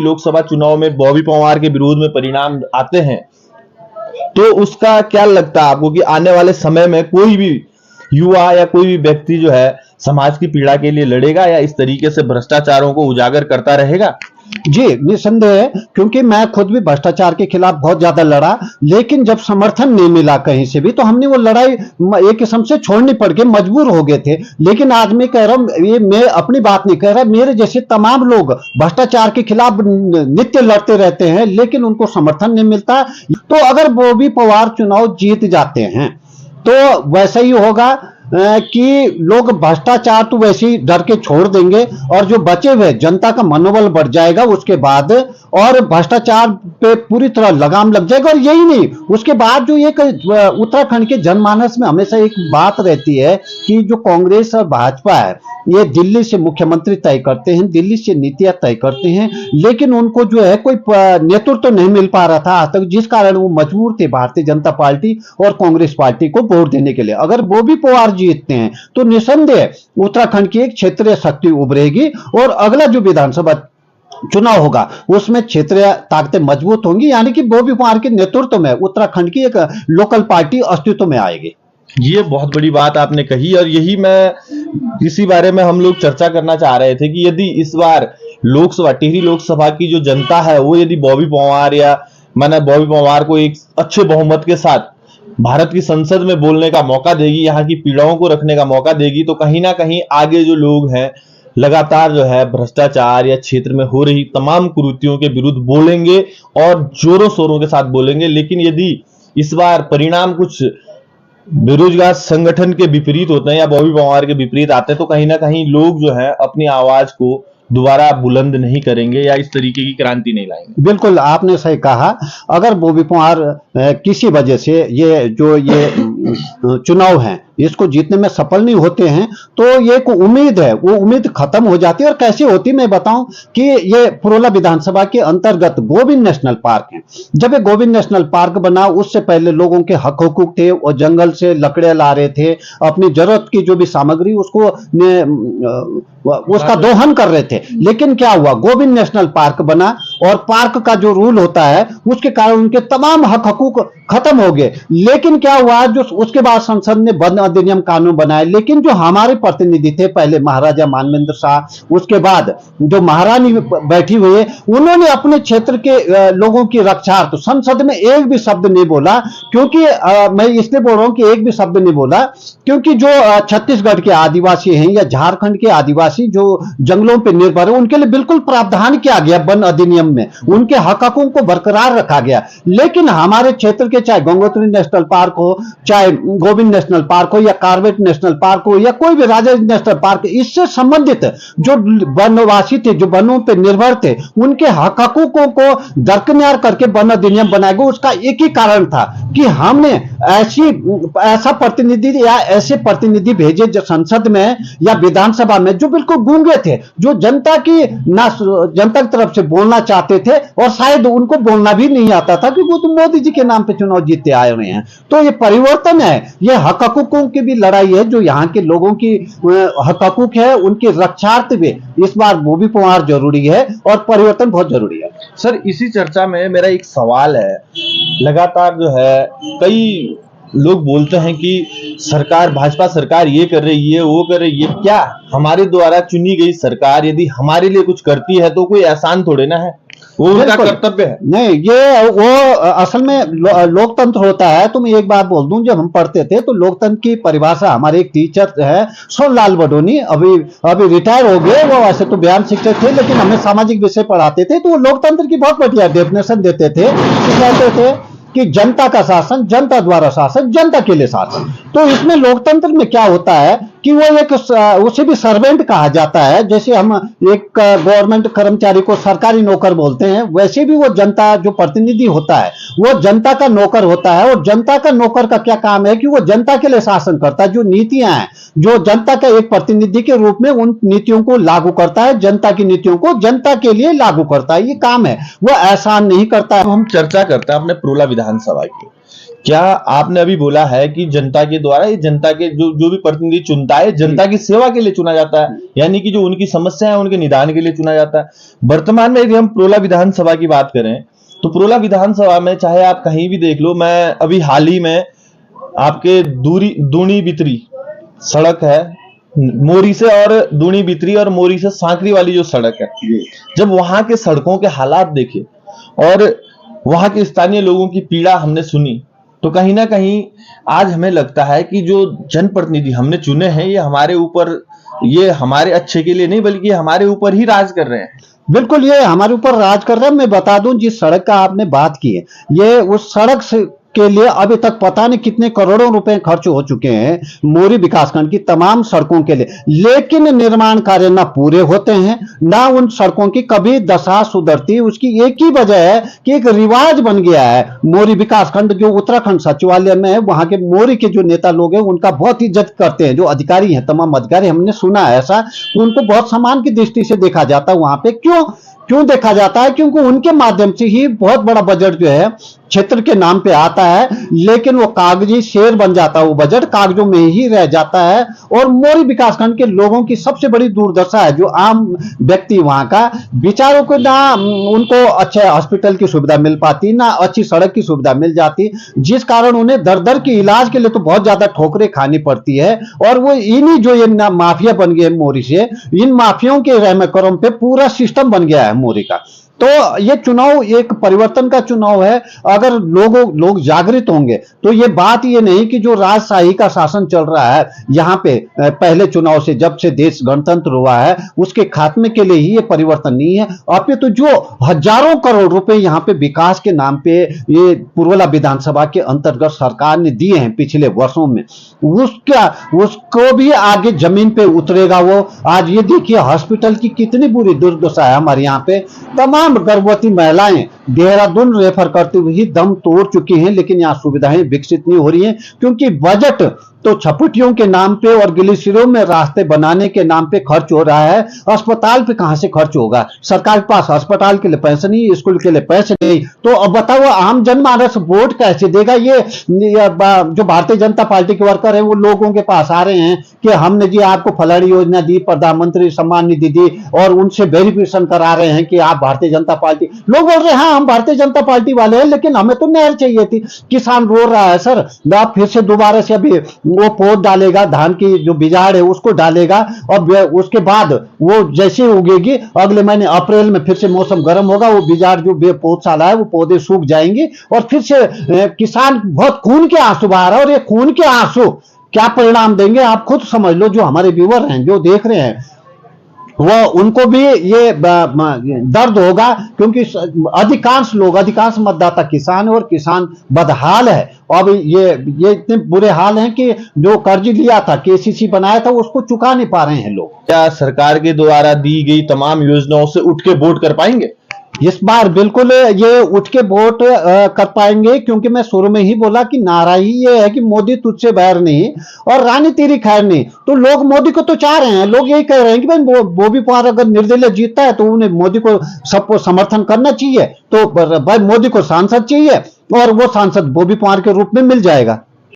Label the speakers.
Speaker 1: लोकसभा चुनाव में बॉबी पवार के विरोध में परिणाम आते हैं, तो उसका क्या लगता है आपको कि आने वाले समय में कोई भी युवा या कोई भी व्यक्ति जो है समाज की पीड़ा के लिए लड़ेगा या इस तरीके से भ्रष्टाचारों को उजागर करता रहेगा?
Speaker 2: जी निसंदेह, क्योंकि मैं खुद भी भ्रष्टाचार के खिलाफ बहुत ज्यादा लड़ा, लेकिन जब समर्थन नहीं मिला कहीं से भी तो हमने वो लड़ाई एक किस्म से छोड़नी पड़ के मजबूर हो गए थे। लेकिन आज मैं कह रहा हूं, ये मैं अपनी बात नहीं कह रहा, मेरे जैसे तमाम लोग भ्रष्टाचार के खिलाफ नित्य लड़ते रहते हैं, लेकिन उनको समर्थन नहीं मिलता। तो अगर बॉबी पवार चुनाव जीत जाते हैं तो वैसा ही होगा कि लोग भ्रष्टाचार तो वैसे ही डर के छोड़ देंगे, और जो बचे हुए जनता का मनोबल बढ़ जाएगा उसके बाद, और भ्रष्टाचार पे पूरी तरह लगाम लग जाएगा। और यही नहीं, उसके बाद जो एक उत्तराखंड के जनमानस में हमेशा एक बात रहती है कि जो कांग्रेस और भाजपा है ये दिल्ली से मुख्यमंत्री तय करते हैं, दिल्ली से नीतियां तय करते हैं, लेकिन उनको जो है कोई नेतृत्व तो नहीं मिल पा रहा था आज तक, जिस कारण वो मजबूर थे भारतीय जनता पार्टी और कांग्रेस पार्टी को वोट देने के लिए। अगर बॉबी पवार जीतते हैं तो निसंदेह उत्तराखंड की एक क्षेत्रीय शक्ति उभरेगी, और अगला जो विधानसभा चुनाव होगा उसमें क्षेत्रीय ताकतें मजबूत होंगी, यानी कि बॉबी पवार के नेतृत्व में उत्तराखंड की एक लोकल पार्टी अस्तित्व में आएगी।
Speaker 1: ये बहुत बड़ी बात आपने कही, और यही मैं इसी बारे में हम लोग चर्चा करना चाह रहे थे कि यदि इस बार लोकसभा, टिहरी लोकसभा की जो जनता है वो यदि बॉबी पवार को एक अच्छे बहुमत के साथ भारत की संसद में बोलने का मौका देगी, यहाँ की पीड़ाओं को रखने का मौका देगी, तो कहीं ना कहीं आगे जो लोग हैं लगातार जो है भ्रष्टाचार या क्षेत्र में हो रही तमाम कुरीतियों के विरुद्ध बोलेंगे और जोरों शोरों के साथ बोलेंगे। लेकिन यदि इस बार परिणाम कुछ बेरोजगार संगठन के विपरीत होते हैं या बॉबी पवार के विपरीत आते हैं, तो कहीं ना कहीं लोग जो है अपनी आवाज को दोबारा बुलंद नहीं करेंगे या इस तरीके की क्रांति नहीं लाएंगे।
Speaker 2: बिल्कुल आपने सही कहा। अगर बॉबी पवार किसी वजह से ये चुनाव हैं इसको जीतने में सफल नहीं होते हैं तो ये को उम्मीद है, वो उम्मीद खत्म हो जाती है। और कैसे होती मैं बताऊं कि ये पुरोला विधानसभा के अंतर्गत गोविंद नेशनल पार्क है। जब ये गोविंद नेशनल पार्क बना उससे पहले लोगों के हक हुकूक थे, और जंगल से लकड़ियां ला रहे थे, अपनी जरूरत की जो भी सामग्री उसका दोहन कर रहे थे। लेकिन क्या हुआ, गोविंद नेशनल पार्क बना और पार्क का जो रूल होता है उसके कारण उनके तमाम हक हकूक खत्म हो गए। लेकिन क्या हुआ, जो उसके बाद संसद ने वन अधिनियम कानून बनाए, लेकिन जो हमारे प्रतिनिधि थे पहले महाराजा मानवेंद्र शाह, उसके बाद जो महारानी बैठी हुई है, उन्होंने अपने क्षेत्र के लोगों की रक्षार्थ संसद में एक भी शब्द नहीं बोला। क्योंकि मैं इसलिए बोल रहा हूं कि एक भी शब्द नहीं बोला क्योंकि जो छत्तीसगढ़ के आदिवासी हैं या झारखंड के आदिवासी जो जंगलों पर निर्भर है उनके लिए बिल्कुल प्रावधान किया गया वन अधिनियम में, उनके हकों को बरकरार रखा गया। लेकिन हमारे क्षेत्र के चाहे गंगोत्री नेशनल पार्क हो, चाहे गोविंद नेशनल पार्क हो, या कार्बेट नेशनल पार्क हो, या कोई भी राजा नेशनल पार्क, इससे संबंधित जो वनवासी थे, जो वनों पर निर्भर थे, उनके हकों को दरकिनार करके वन अधिनियम बनाया गया। उसका एक ही कारण था कि हमने ऐसा प्रतिनिधि या ऐसे प्रतिनिधि भेजे जो संसद में या विधानसभा में जो बिल्कुल गूंगे थे, जो जनता की जनता की तरफ से बोलना चाहते थे, और शायद उनको बोलना भी नहीं आता था कि वो तो मोदी जी के नाम पे चुनाव जीतते आए हुए हैं। तो ये परिवर्तन है, ये हक हकूकों की भी लड़ाई है, जो यहाँ के लोगों की हक हकूक है उनकी रक्षार्थ भी इस बार बॉबी पवार जरूरी है और परिवर्तन बहुत जरूरी है।
Speaker 1: सर, इसी चर्चा में मेरा एक सवाल है, लगातार जो है कई लोग बोलते हैं कि सरकार, भाजपा सरकार ये कर रही है, वो कर रही है। क्या हमारे द्वारा चुनी गई सरकार यदि हमारे लिए कुछ करती है तो कोई एहसान थोड़े ना है, वो उनका कर्तव्य है।
Speaker 2: नहीं, ये वो असल में लोकतंत्र होता है। तो मैं एक बात बोल दूं, जब हम पढ़ते थे तो लोकतंत्र की परिभाषा, हमारे एक टीचर है सोनलाल बडोनी, अभी रिटायर हो गए, वो वैसे तो बयान शिक्षक थे लेकिन हमें सामाजिक विषय पढ़ाते थे, तो वो लोकतंत्र की बहुत बढ़िया डेफिनेशन देते थे। कहते थे कि जनता का शासन, जनता द्वारा शासन, जनता के लिए शासन। तो इसमें लोकतंत्र में क्या होता है कि वो एक, उसे भी सर्वेंट कहा जाता है। जैसे हम एक गवर्नमेंट कर्मचारी को सरकारी नौकर बोलते हैं, वैसे भी वो जनता जो प्रतिनिधि होता है वो जनता का नौकर होता है। और जनता का नौकर का क्या काम है कि वो जनता के लिए शासन करता है। जो नीतियां हैं, जो जनता का एक प्रतिनिधि के रूप में उन नीतियों को लागू करता है, जनता की नीतियों को जनता के लिए लागू करता है, ये काम है, वो एहसान नहीं करता है।
Speaker 1: हम चर्चा करते हैं अपने पुरोला विधानसभा की क्या आपने अभी बोला है कि जनता के द्वारा, ये जनता के जो जो भी प्रतिनिधि चुनता है जनता की सेवा के लिए चुना जाता है, यानी कि जो उनकी समस्या है उनके निदान के लिए चुना जाता है। वर्तमान में यदि हम प्रोला विधानसभा की बात करें तो प्रोला विधानसभा में चाहे आप कहीं भी देख लो, मैं अभी हाल ही में आपके दूनी बितरी सड़क है, मोरी से और दूनी बितरी और मोरी से सांकरी वाली जो सड़क है, जब वहां के सड़कों के हालात देखे और वहां के स्थानीय लोगों की पीड़ा हमने सुनी, तो कहीं ना कहीं आज हमें लगता है कि जो जनप्रतिनिधि हमने चुने हैं ये हमारे ऊपर, ये हमारे अच्छे के लिए नहीं बल्कि हमारे ऊपर ही राज कर रहे हैं।
Speaker 2: बिल्कुल, ये हमारे ऊपर राज कर रहा है। मैं बता दूं, जिस सड़क का आपने बात की है, ये उस सड़क से के लिए अभी तक पता नहीं कितने करोड़ों रुपए खर्च हो चुके हैं मोरी विकासखंड की तमाम सड़कों के लिए, लेकिन निर्माण कार्य ना पूरे होते हैं, ना उन सड़कों की कभी दशा सुधरती। उसकी एक ही वजह है कि एक रिवाज बन गया है। मोरी विकासखंड जो उत्तराखंड सचिवालय में है, वहां के मोरी के जो नेता लोग हैं उनका बहुत इज्जत करते हैं, जो अधिकारी हैं, तमाम अधिकारी, हमने सुना है ऐसा, उनको बहुत सम्मान की दृष्टि से देखा जाता है वहां पे। क्यों देखा जाता है? क्योंकि उनके माध्यम से ही बहुत बड़ा बजट जो है क्षेत्र के नाम पे आता है, लेकिन वो कागजी शेर बन जाता है, वो बजट कागजों में ही रह जाता है। और मोरी विकासखंड के लोगों की सबसे बड़ी दुर्दशा है, जो आम व्यक्ति वहां का, बेचारों को ना उनको अच्छे हॉस्पिटल की सुविधा मिल पाती, ना अच्छी सड़क की सुविधा मिल जाती, जिस कारण उन्हें दर दर की इलाज के लिए तो बहुत ज्यादा ठोकरें खानी पड़ती है। और वो इन्हीं जो ये माफिया बन गए मोरी से, इन माफियाओं के रहम करम पे पूरा सिस्टम बन गया है मोरी का। तो ये चुनाव एक परिवर्तन का चुनाव है। अगर लोग जागृत होंगे तो ये बात ये नहीं कि जो राजशाही का शासन चल रहा है यहाँ पे पहले चुनाव से, जब से देश गणतंत्र हुआ है, उसके खात्मे के लिए ही ये परिवर्तन नहीं है। अब तो जो हजारों करोड़ रुपए यहाँ पे विकास के नाम पे ये पुरवला विधानसभा के अंतर्गत सरकार ने दिए हैं पिछले वर्षों में, उसको भी आगे जमीन पे उतरेगा वो। आज ये देखिए हॉस्पिटल की कितनी बुरी दुर्दशा है हमारे यहाँ पे। तमाम गर्भवती महिलाएं देहरादून रेफर करते हुए ही दम तोड़ चुकी हैं, लेकिन यहाँ सुविधाएं विकसित नहीं हो रही हैं, क्योंकि बजट तो छपुटियों के नाम पे और ग्लिसरीन में रास्ते बनाने के नाम पे खर्च हो रहा है। अस्पताल पे कहां से खर्च होगा? सरकार के पास अस्पताल के लिए पैसे नहीं, स्कूल के लिए पैसे नहीं, तो अब बताओ आम जनमानस वोट कैसे देगा? ये जो भारतीय जनता पार्टी के वर्कर हैं वो लोगों के पास आ रहे हैं कि हमने जी आपको फलानी योजना दी, प्रधानमंत्री सम्मान निधि दी, और उनसे वेरिफिकेशन करा रहे हैं कि आप भारतीय जनता पार्टी। लोग बोल रहे हैं हाँ हम भारतीय जनता पार्टी वाले हैं, लेकिन हमें तो नहर चाहिए थी। किसान रो रहा है सर, आप फिर से दोबारा से अभी वो पौध डालेगा, धान की जो बिजाड़ है उसको डालेगा, और उसके बाद वो जैसे उगेगी अगले महीने अप्रैल में फिर से मौसम गर्म होगा, वो बिजाड़ जो पौधशाला है वो पौधे सूख जाएंगे, और फिर से किसान बहुत खून के आंसू बहा रहा है। और ये खून के आंसू क्या परिणाम देंगे आप खुद समझ लो। जो हमारे व्यूअर हैं, जो देख रहे हैं, वो उनको भी ये दर्द होगा, क्योंकि अधिकांश मतदाता किसान है और किसान बदहाल है। अब ये इतने बुरे हाल हैं कि जो कर्ज लिया था, केसीसी बनाया था, उसको चुका नहीं पा रहे हैं लोग।
Speaker 1: क्या सरकार के द्वारा दी गई तमाम योजनाओं से उठ के वोट कर पाएंगे?
Speaker 2: इस बार बिल्कुल ये उठ के वोट कर पाएंगे, क्योंकि मैं शुरू में ही बोला कि नारा ही ये है कि मोदी तुझसे बैर नहीं और रानी तेरी खैर नहीं। तो लोग मोदी को तो चाह रहे हैं, लोग यही कह रहे हैं कि भाई बॉबी पवार अगर निर्दलीय जीतता है तो उन्हें मोदी को सबको समर्थन करना चाहिए, तो भाई मोदी को सांसद चाहिए और वो सांसद बॉबी पवार के रूप में मिल जाएगा।